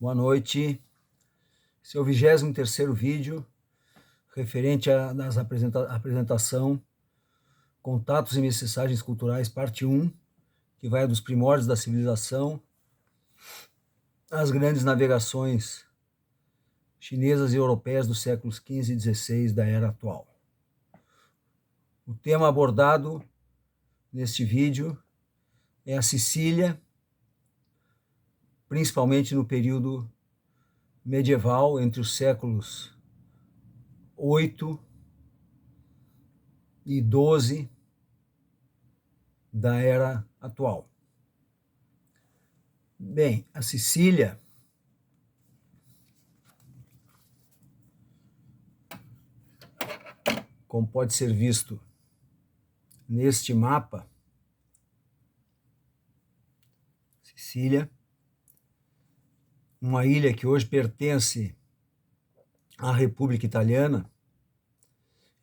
Boa noite. Esse é o 23º vídeo referente à apresentação Contatos e Mensagens Culturais, parte 1, que vai dos primórdios da civilização às grandes navegações chinesas e europeias dos séculos XV e XVI da era atual. O tema abordado neste vídeo é a Sicília, principalmente no período medieval, entre os séculos 8 e 12 da era atual. Bem, a Sicília como pode ser visto neste mapa, Sicília, uma ilha que hoje pertence à República Italiana,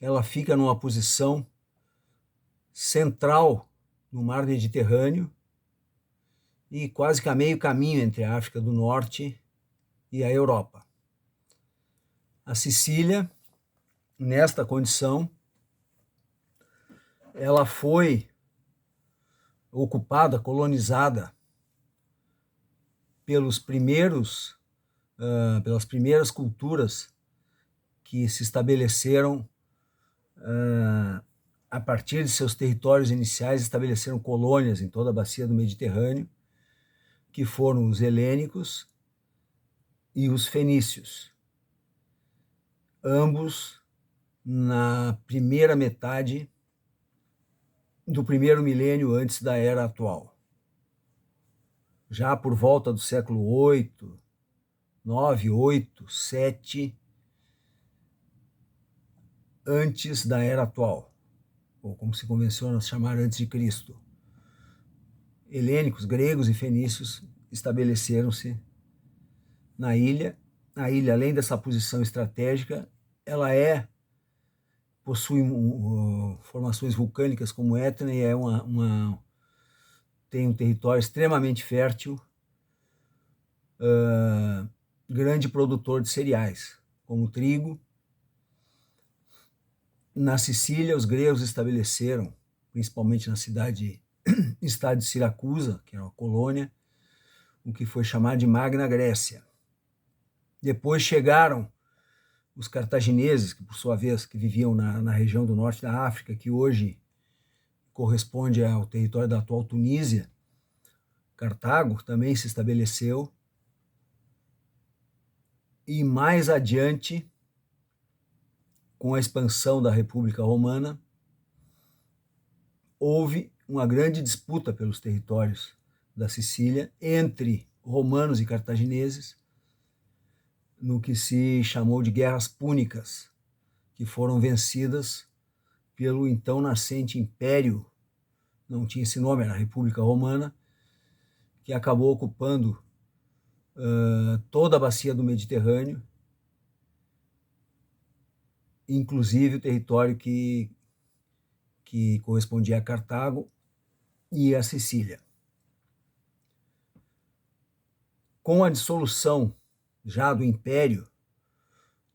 ela fica numa posição central no mar Mediterrâneo e quase que a meio caminho entre a África do Norte e a Europa. A Sicília, nesta condição, ela foi ocupada, colonizada pelas primeiras culturas que se estabeleceram a partir de seus territórios iniciais, estabeleceram colônias em toda a bacia do Mediterrâneo, que foram os helênicos e os fenícios, ambos na primeira metade do primeiro milênio antes da era atual. Já por volta do século 8, 9, 8, 7, antes da era atual, ou como se convenciona chamar antes de Cristo. Helênicos, gregos e fenícios estabeleceram-se na ilha. A ilha, além dessa posição estratégica, ela possui formações vulcânicas como Etna e tem um território extremamente fértil, grande produtor de cereais, como trigo. Na Sicília, os gregos estabeleceram, principalmente na estado de Siracusa, que era uma colônia, o que foi chamado de Magna Grécia. Depois chegaram os cartagineses, que por sua vez que viviam na região do norte da África, que hoje corresponde ao território da atual Tunísia. Cartago também se estabeleceu. E mais adiante, com a expansão da República Romana, houve uma grande disputa pelos territórios da Sicília entre romanos e cartagineses, no que se chamou de Guerras Púnicas, que foram vencidas pelo então nascente Império, não tinha esse nome, era a República Romana, que acabou ocupando toda a bacia do Mediterrâneo, inclusive o território que correspondia a Cartago e a Sicília. Com a dissolução já do Império,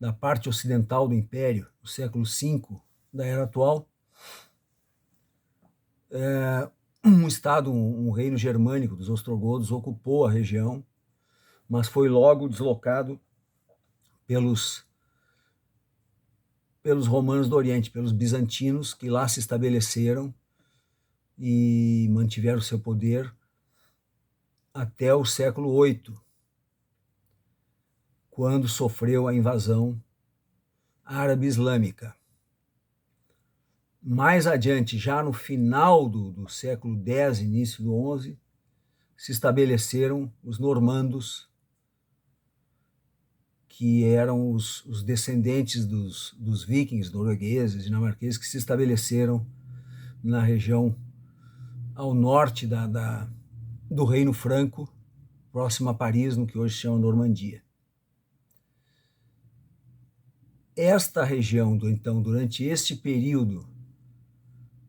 da parte ocidental do Império, no século V da era atual, um reino germânico dos ostrogodos ocupou a região, mas foi logo deslocado pelos romanos do Oriente, pelos bizantinos, que lá se estabeleceram e mantiveram seu poder até o século VIII, quando sofreu a invasão árabe-islâmica. Mais adiante, já no final do século X, início do XI, se estabeleceram os normandos, que eram os descendentes dos vikings, noruegueses, dinamarqueses, que se estabeleceram na região ao norte do Reino Franco, próximo a Paris, no que hoje se chama Normandia. Esta região, então, durante este período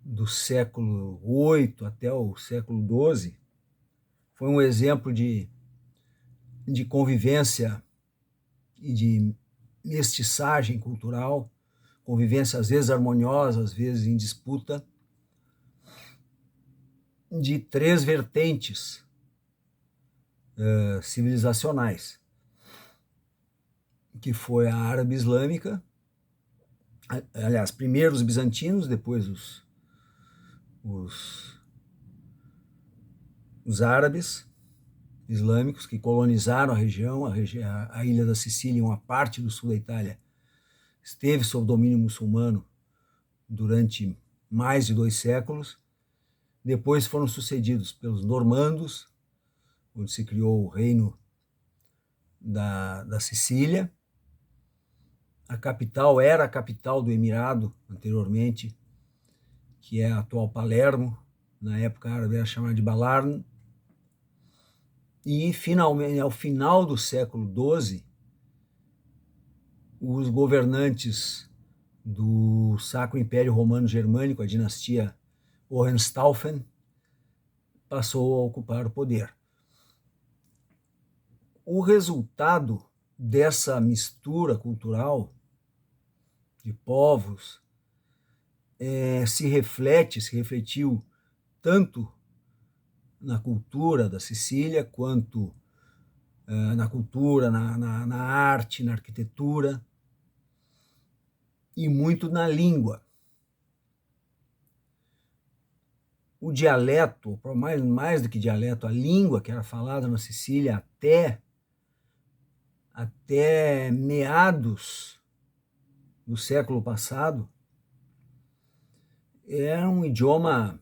do século VIII até o século XII, foi um exemplo de de convivência e de mestiçagem cultural, convivência às vezes harmoniosa, às vezes em disputa, de três vertentes civilizacionais, que foi a árabe islâmica, aliás, primeiro os bizantinos, depois os árabes islâmicos, que colonizaram a ilha da Sicília, uma parte do sul da Itália, esteve sob domínio muçulmano durante mais de 2 séculos. Depois foram sucedidos pelos normandos, onde se criou o reino da Sicília. A capital era a capital do Emirado, anteriormente, que é a atual Palermo, na época árabe era chamada de Balarn. E, finalmente, ao final do século XII, os governantes do Sacro Império Romano Germânico, a dinastia Hohenstaufen, passou a ocupar o poder. O resultado dessa mistura cultural de povos se refletiu tanto na cultura da Sicília, quanto na cultura, na arte, na arquitetura, e muito na língua. O dialeto, mais do que dialeto, a língua que era falada na Sicília até meados do século passado, era um idioma,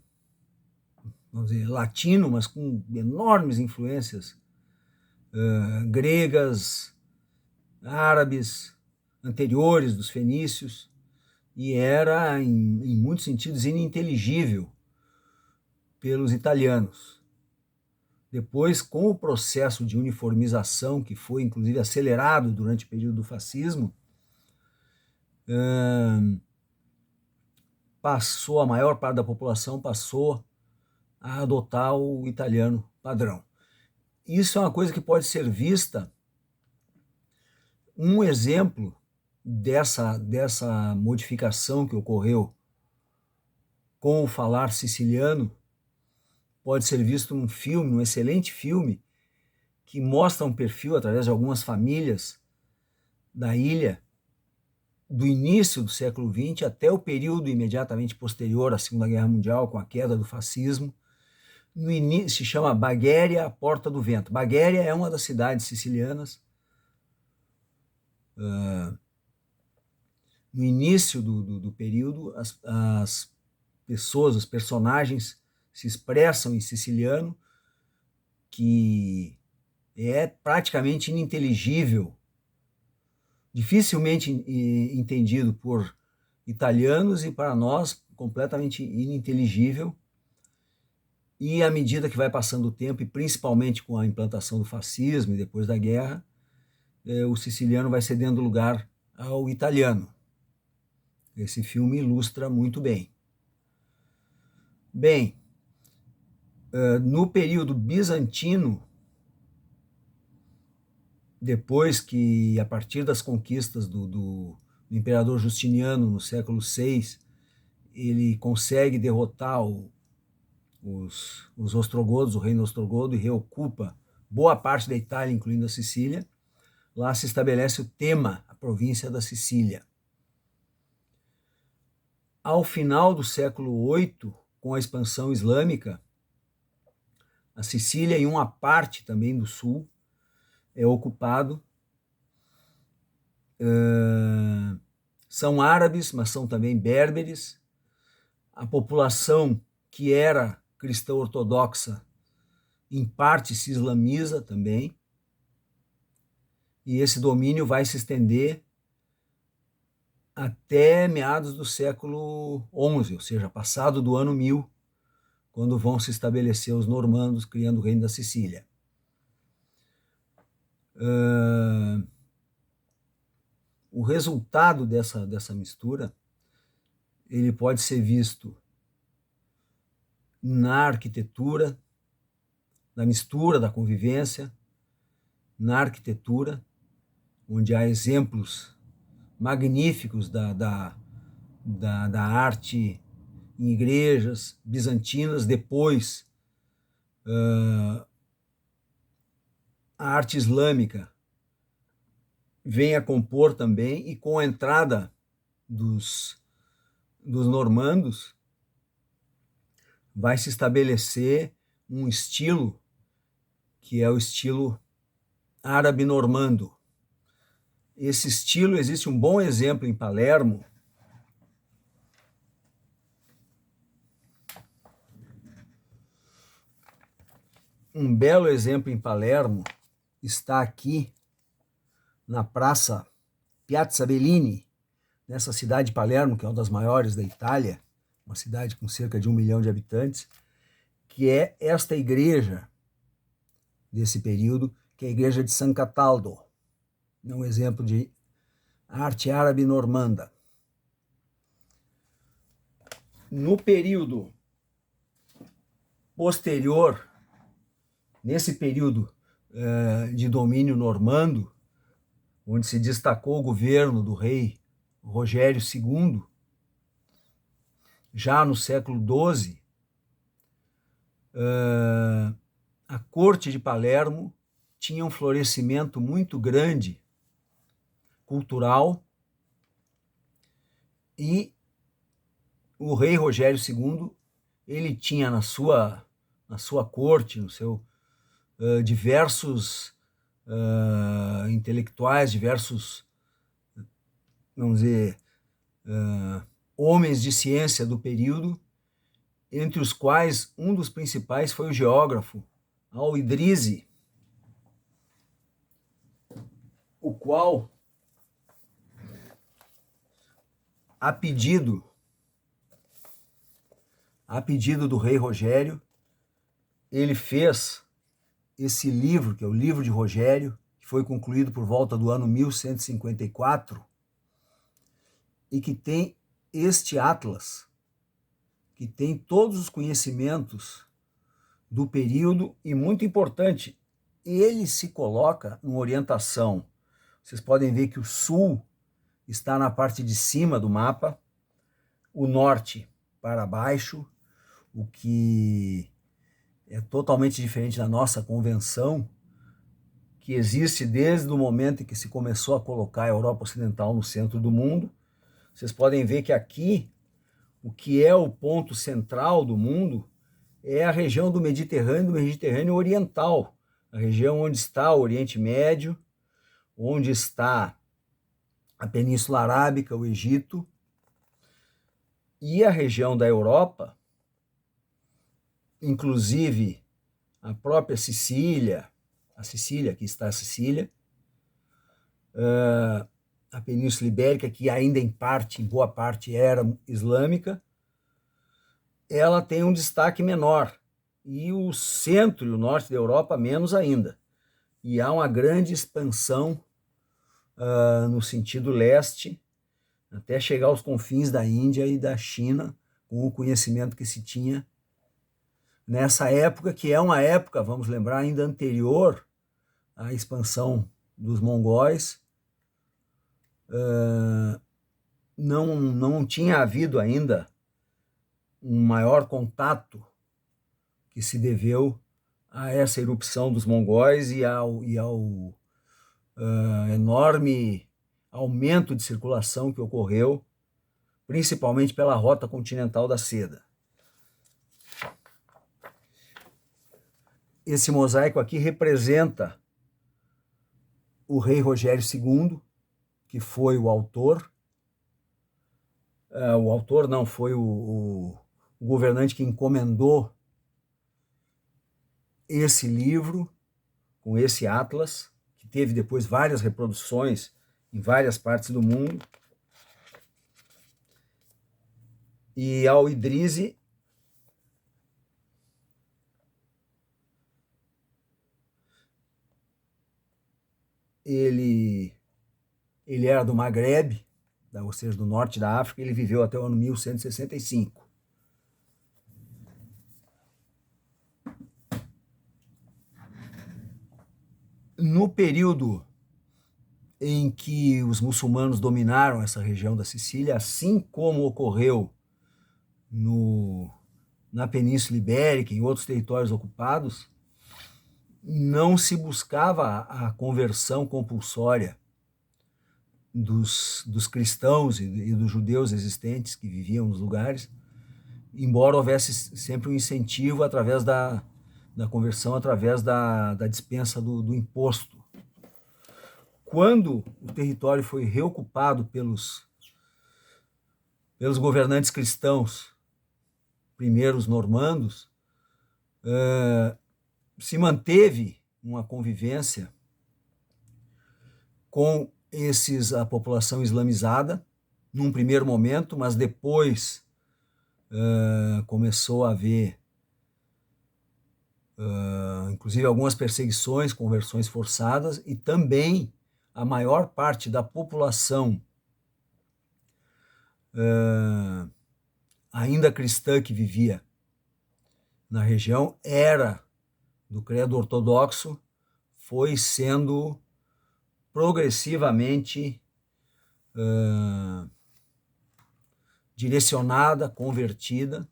vamos dizer, latino, mas com enormes influências gregas, árabes, anteriores dos fenícios, e era, em muitos sentidos, ininteligível pelos italianos. Depois, com o processo de uniformização, que foi inclusive acelerado durante o período do fascismo, a maior parte da população passou a adotar o italiano padrão. Isso é uma coisa que pode ser vista, um exemplo dessa modificação que ocorreu com o falar siciliano pode ser visto num filme, num excelente filme, que mostra um perfil, através de algumas famílias da ilha, do início do século XX até o período imediatamente posterior à Segunda Guerra Mundial, com a queda do fascismo. No início, se chama Baghéria, a Porta do Vento. Baghéria é uma das cidades sicilianas. No início do período, as pessoas, os personagens se expressam em siciliano, que é praticamente ininteligível, dificilmente entendido por italianos, e para nós completamente ininteligível. E à medida que vai passando o tempo, e principalmente com a implantação do fascismo e depois da guerra, o siciliano vai cedendo lugar ao italiano. Esse filme ilustra muito bem. Bem, no período bizantino, depois que, a partir das conquistas do imperador Justiniano no século VI, ele consegue derrotar os ostrogodos, o reino ostrogodo, e reocupa boa parte da Itália, incluindo a Sicília. Lá se estabelece o Tema, a província da Sicília. Ao final do século VIII, com a expansão islâmica, a Sicília e uma parte também do sul é ocupado. São árabes, mas são também berberes. A população que era cristã ortodoxa, em parte se islamiza também. E esse domínio vai se estender até meados do século XI, ou seja, passado do ano 1000, quando vão se estabelecer os normandos, criando o reino da Sicília. O resultado dessa mistura, ele pode ser visto na arquitetura, na mistura da convivência, na arquitetura, onde há exemplos magníficos da arte em igrejas bizantinas. Depois, a arte islâmica vem a compor também, e com a entrada dos normandos, vai se estabelecer um estilo que é o estilo árabe-normando. Esse estilo, existe um bom exemplo em Palermo, um belo exemplo em Palermo está aqui na Praça Piazza Bellini, nessa cidade de Palermo, que é uma das maiores da Itália, uma cidade com cerca de 1 milhão de habitantes, que é esta igreja desse período, que é a igreja de San Cataldo, um exemplo de arte árabe normanda. No período posterior, nesse período de domínio normando, onde se destacou o governo do rei Rogério II, já no século XII, a corte de Palermo tinha um florescimento muito grande cultural, e o rei Rogério II, ele tinha na sua corte, no seu diversos intelectuais, diversos, vamos dizer, homens de ciência do período, entre os quais um dos principais foi o geógrafo Al-Idrisi, o qual, a pedido do rei Rogério, ele fez esse livro, que é o Livro de Rogério, que foi concluído por volta do ano 1154, e que tem este atlas, que tem todos os conhecimentos do período, e muito importante, ele se coloca numa orientação. Vocês podem ver que o sul está na parte de cima do mapa, o norte para baixo, o que é totalmente diferente da nossa convenção, que existe desde o momento em que se começou a colocar a Europa Ocidental no centro do mundo. Vocês podem ver que aqui, o que é o ponto central do mundo é a região do Mediterrâneo Oriental, a região onde está o Oriente Médio, onde está a Península Arábica, o Egito, e a região da Europa, inclusive a própria Sicília, aqui está a Sicília, a Península Ibérica, que ainda em boa parte era islâmica, ela tem um destaque menor, e o centro e o norte da Europa menos ainda. E há uma grande expansão no sentido leste, até chegar aos confins da Índia e da China, com o conhecimento que se tinha nessa época, que é uma época, vamos lembrar, ainda anterior à expansão dos mongóis. Não tinha havido ainda um maior contato que se deveu a essa erupção dos mongóis e ao enorme aumento de circulação que ocorreu, principalmente pela rota continental da seda. Esse mosaico aqui representa o rei Rogério II, que foi o autor. O autor não, foi o governante que encomendou esse livro, com esse atlas, que teve depois várias reproduções em várias partes do mundo. E Al-Idrisi ele era do Maghreb, ou seja, do norte da África. Ele viveu até o ano 1165. No período em que os muçulmanos dominaram essa região da Sicília, assim como ocorreu na Península Ibérica e em outros territórios ocupados, não se buscava a conversão compulsória dos cristãos e dos judeus existentes que viviam nos lugares, embora houvesse sempre um incentivo através da conversão, através da dispensa do imposto. Quando o território foi reocupado pelos governantes cristãos, primeiros normandos, se manteve uma convivência com a população islamizada, num primeiro momento, mas depois começou a haver, inclusive, algumas perseguições, conversões forçadas, e também a maior parte da população ainda cristã que vivia na região era do credo ortodoxo, foi sendo progressivamente direcionada, convertida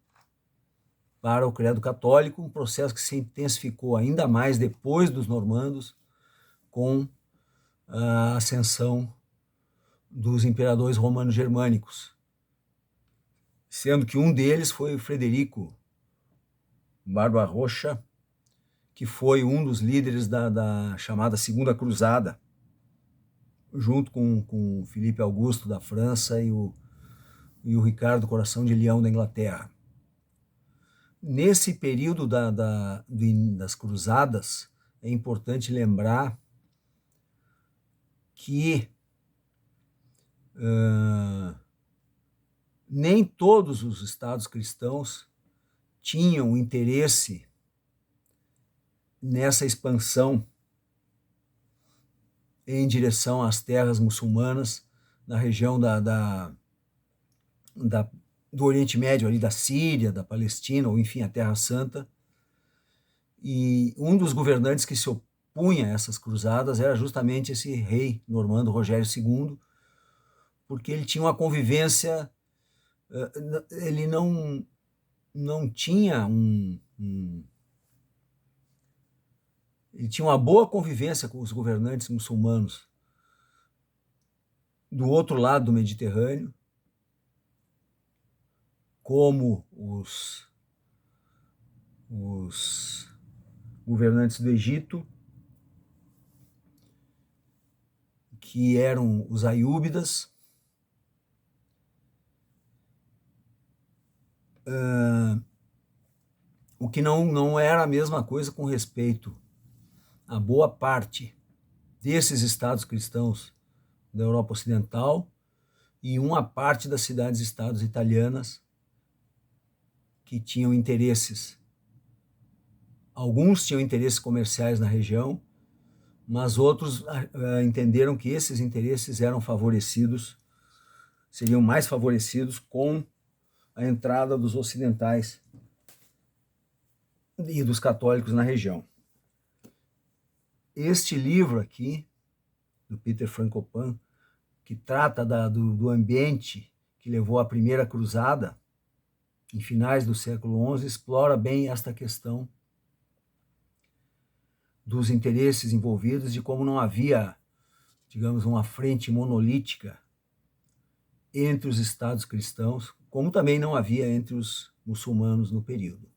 para o credo católico, um processo que se intensificou ainda mais depois dos normandos, com a ascensão dos imperadores romanos germânicos, sendo que um deles foi o Frederico Barbarroja, que foi um dos líderes da chamada Segunda Cruzada, junto com Filipe Augusto da França e o Ricardo Coração de Leão da Inglaterra. Nesse período das cruzadas, é importante lembrar que nem todos os estados cristãos tinham interesse nessa expansão em direção às terras muçulmanas na região do Oriente Médio, ali da Síria, da Palestina, ou enfim, a Terra Santa. E um dos governantes que se opunha a essas cruzadas era justamente esse rei normando Rogério II, porque ele tinha uma convivência, ele não tinha ele tinha uma boa convivência com os governantes muçulmanos do outro lado do Mediterrâneo, como os governantes do Egito, que eram os aiúbidas, o que não era a mesma coisa com respeito a boa parte desses estados cristãos da Europa Ocidental e uma parte das cidades-estados italianas que tinham interesses. Alguns tinham interesses comerciais na região, mas outros entenderam que esses interesses eram favorecidos, seriam mais favorecidos com a entrada dos ocidentais e dos católicos na região. Este livro aqui, do Peter Frankopan, que trata do ambiente que levou à primeira cruzada, em finais do século XI, explora bem esta questão dos interesses envolvidos, de como não havia, digamos, uma frente monolítica entre os estados cristãos, como também não havia entre os muçulmanos no período.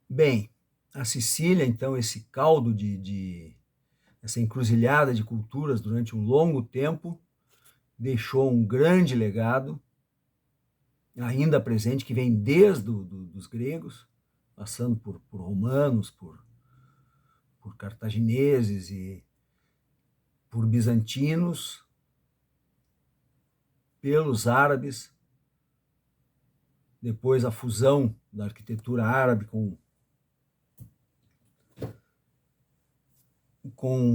Bem, a Sicília, então, esse caldo essa encruzilhada de culturas durante um longo tempo, deixou um grande legado, ainda presente, que vem desde dos gregos, passando por romanos, por cartagineses e por bizantinos, pelos árabes, depois a fusão da arquitetura árabe com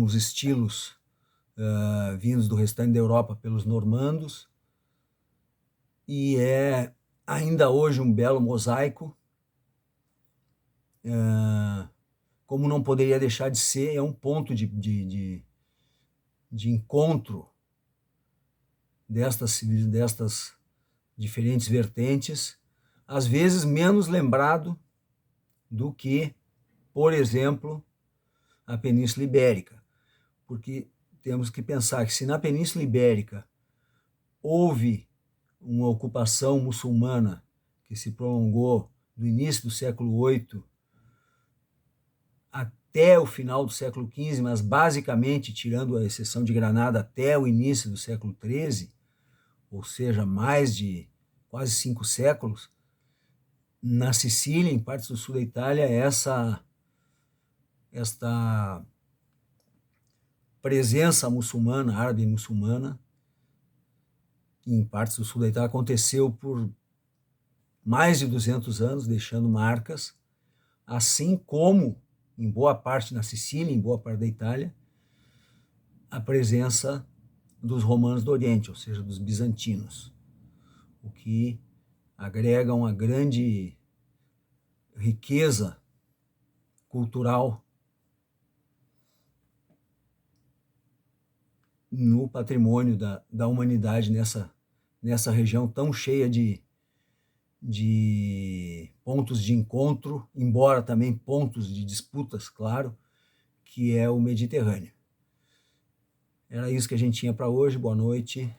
os estilos vindos do restante da Europa pelos normandos, e é ainda hoje um belo mosaico como não poderia deixar de ser, é um ponto de encontro destas diferentes vertentes, às vezes menos lembrado do que, por exemplo, a Península Ibérica, porque temos que pensar que se na Península Ibérica houve uma ocupação muçulmana que se prolongou do início do século VIII até o final do século XV, mas basicamente, tirando a exceção de Granada, até o início do século XIII, ou seja, mais de quase 5 séculos, na Sicília, em partes do sul da Itália, esta presença muçulmana, árabe muçulmana, em partes do sul da Itália, aconteceu por mais de 200 anos, deixando marcas, assim como, em boa parte na Sicília, em boa parte da Itália, a presença dos romanos do Oriente, ou seja, dos bizantinos, o que agrega uma grande riqueza cultural no patrimônio da humanidade nessa região tão cheia de pontos de encontro, embora também pontos de disputas, claro, que é o Mediterrâneo. Era isso que a gente tinha para hoje. Boa noite.